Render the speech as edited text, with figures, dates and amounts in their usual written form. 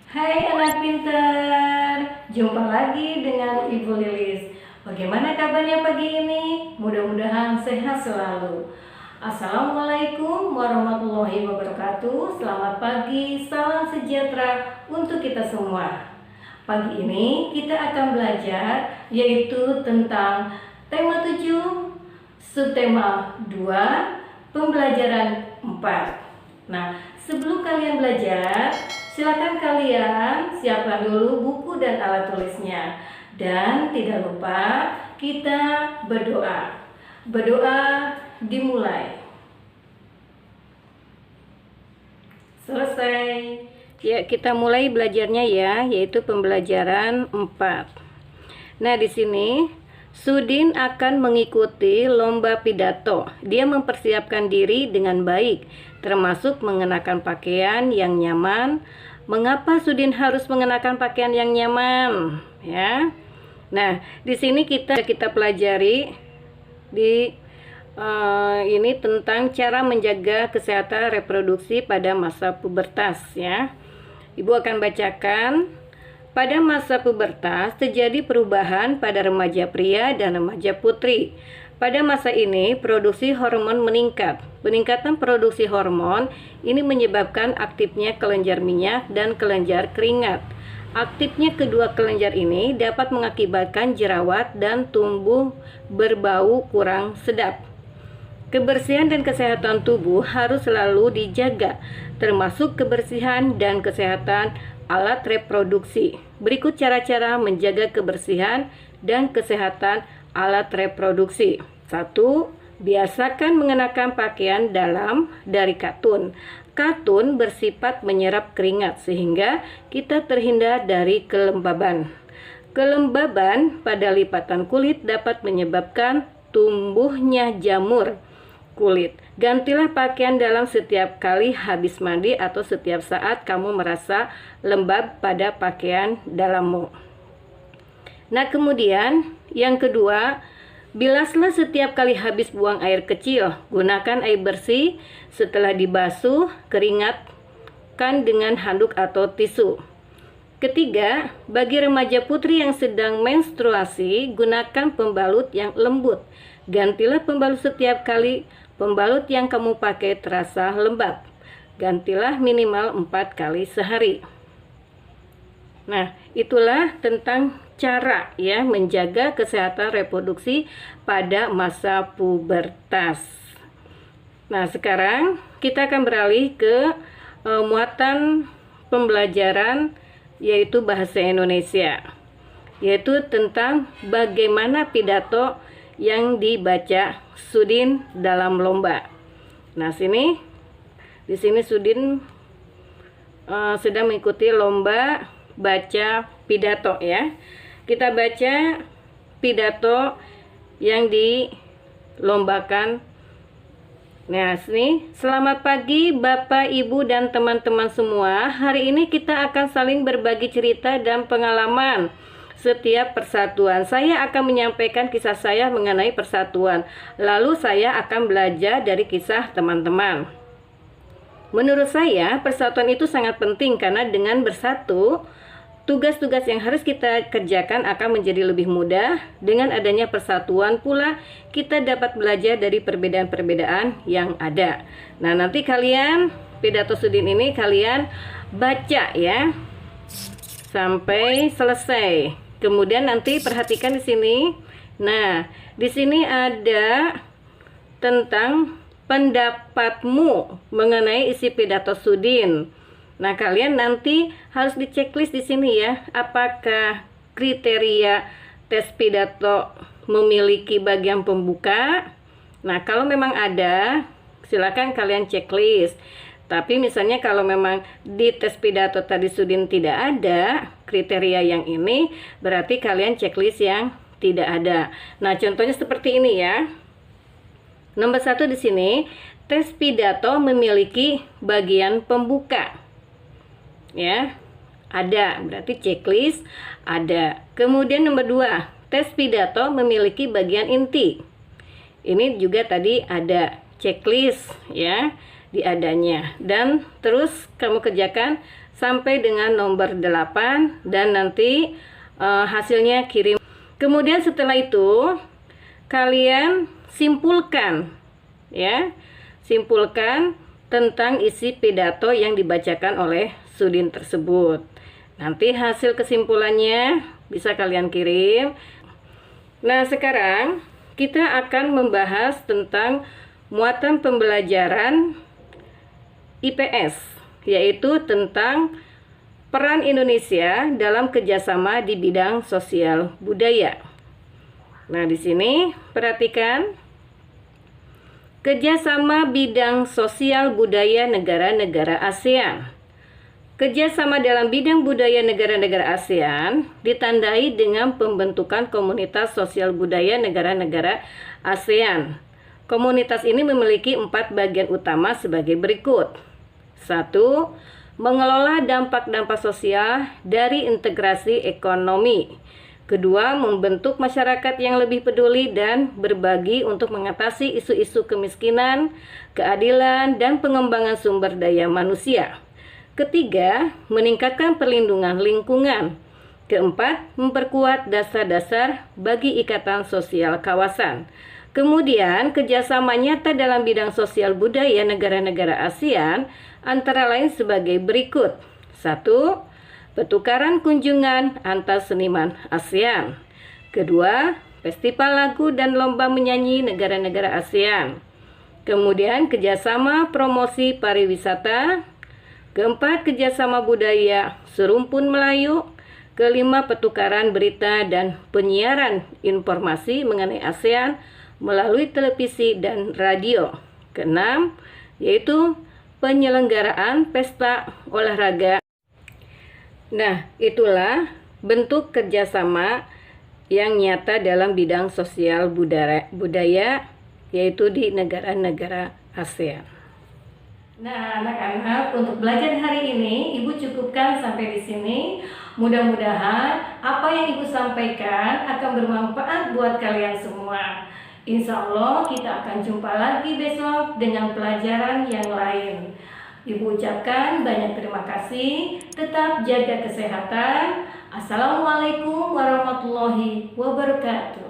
Hai anak pinter, jumpa lagi dengan Ibu Lilis. Bagaimana kabarnya pagi ini? Mudah-mudahan sehat selalu. Assalamualaikum warahmatullahi wabarakatuh. Selamat pagi, salam sejahtera untuk kita semua. Pagi ini kita akan belajar yaitu tentang tema 7, subtema 2, pembelajaran 4. Nah, sebelum kalian belajar, silakan kalian siapkan dulu buku dan alat tulisnya. Dan tidak lupa kita berdoa. Berdoa dimulai. Selesai. Ya, kita mulai belajarnya ya, yaitu pembelajaran 4. Nah, di sini Sudin akan mengikuti lomba pidato. Dia mempersiapkan diri dengan baik, termasuk mengenakan pakaian yang nyaman. Mengapa Sudin harus mengenakan pakaian yang nyaman? Ya. Nah, di sini kita pelajari di ini tentang cara menjaga kesehatan reproduksi pada masa pubertas ya. Ibu akan bacakan. Pada masa pubertas terjadi perubahan pada remaja pria dan remaja putri. Pada masa ini, produksi hormon meningkat. Peningkatan produksi hormon ini menyebabkan aktifnya kelenjar minyak dan kelenjar keringat. Aktifnya kedua kelenjar ini dapat mengakibatkan jerawat dan tumbuh berbau kurang sedap. Kebersihan dan kesehatan tubuh harus selalu dijaga, termasuk kebersihan dan kesehatan alat reproduksi. Berikut cara-cara menjaga kebersihan dan kesehatan alat reproduksi. 1. Biasakan mengenakan pakaian dalam dari katun. Katun bersifat menyerap keringat sehingga kita terhindar dari kelembaban. Kelembaban pada lipatan kulit dapat menyebabkan tumbuhnya jamur kulit. Gantilah pakaian dalam setiap kali habis mandi atau setiap saat kamu merasa lembab pada pakaian dalammu. Nah, kemudian yang kedua, bilaslah setiap kali habis buang air kecil. Gunakan air bersih. Setelah dibasuh, keringatkan dengan handuk atau tisu. Ketiga, bagi remaja putri yang sedang menstruasi, gunakan pembalut yang lembut. Gantilah pembalut setiap kali pembalut yang kamu pakai terasa lembab. Gantilah minimal 4 kali sehari. Nah, itulah tentang cara ya menjaga kesehatan reproduksi pada masa pubertas. Nah, sekarang kita akan beralih ke muatan pembelajaran yaitu bahasa Indonesia, yaitu tentang bagaimana pidato yang dibaca Sudin dalam lomba. Nah, di sini Sudin sedang mengikuti lomba baca pidato ya. Kita baca pidato yang dilombakan. Nah, sini, selamat pagi Bapak, Ibu, dan teman-teman semua. Hari ini kita akan saling berbagi cerita dan pengalaman setiap persatuan. Saya akan menyampaikan kisah saya mengenai persatuan. Lalu saya akan belajar dari kisah teman-teman. Menurut saya, persatuan itu sangat penting karena dengan bersatu, tugas-tugas yang harus kita kerjakan akan menjadi lebih mudah. Dengan adanya persatuan pula, kita dapat belajar dari perbedaan-perbedaan yang ada. Nah, nanti kalian, pidato Sudin ini kalian baca ya sampai selesai. Kemudian nanti perhatikan di sini. Nah, di sini ada tentang pendapatmu mengenai isi pidato Sudin. Nah, kalian nanti harus diceklis di sini ya. Apakah kriteria tes pidato memiliki bagian pembuka? Nah, kalau memang ada, silakan kalian checklist. Tapi misalnya kalau memang di tes pidato tadi Sudin tidak ada kriteria yang ini, berarti kalian checklist yang tidak ada. Nah, contohnya seperti ini ya. Nomor 1 di sini, tes pidato memiliki bagian pembuka. Ya, ada, berarti checklist ada. Kemudian nomor 2, tes pidato memiliki bagian inti. Ini juga tadi ada checklist ya di adanya. Dan terus kamu kerjakan sampai dengan nomor 8 dan nanti hasilnya kirim. Kemudian setelah itu kalian simpulkan ya, simpulkan tentang isi pidato yang dibacakan oleh Sudin tersebut. Nanti hasil kesimpulannya bisa kalian kirim. Nah, sekarang kita akan membahas tentang muatan pembelajaran IPS, yaitu tentang peran Indonesia dalam kerjasama di bidang sosial budaya. Nah, di sini perhatikan kerjasama bidang sosial budaya negara-negara ASEAN. Kerjasama dalam bidang budaya negara-negara ASEAN ditandai dengan pembentukan komunitas sosial budaya negara-negara ASEAN. Komunitas ini memiliki 4 bagian utama sebagai berikut. 1. Mengelola dampak-dampak sosial dari integrasi ekonomi. Kedua, membentuk masyarakat yang lebih peduli dan berbagi untuk mengatasi isu-isu kemiskinan, keadilan, dan pengembangan sumber daya manusia. Ketiga, meningkatkan perlindungan lingkungan. Keempat, memperkuat dasar-dasar bagi ikatan sosial kawasan. Kemudian, kerjasama nyata dalam bidang sosial budaya negara-negara ASEAN antara lain sebagai berikut. 1. Pertukaran kunjungan antar seniman ASEAN. Kedua, festival lagu dan lomba menyanyi negara-negara ASEAN. Kemudian, kerjasama promosi pariwisata. Keempat, kerjasama budaya serumpun Melayu. Kelima, pertukaran berita dan penyiaran informasi mengenai ASEAN melalui televisi dan radio. Keenam, yaitu penyelenggaraan pesta olahraga. Nah, itulah bentuk kerjasama yang nyata dalam bidang sosial budaya, yaitu di negara-negara ASEAN. Nah, anak-anak, untuk belajar hari ini Ibu cukupkan sampai di sini. Mudah-mudahan apa yang Ibu sampaikan akan bermanfaat buat kalian semua. Insya Allah kita akan jumpa lagi besok dengan pelajaran yang lain. Ibu ucapkan banyak terima kasih. Tetap jaga kesehatan. Assalamualaikum warahmatullahi wabarakatuh.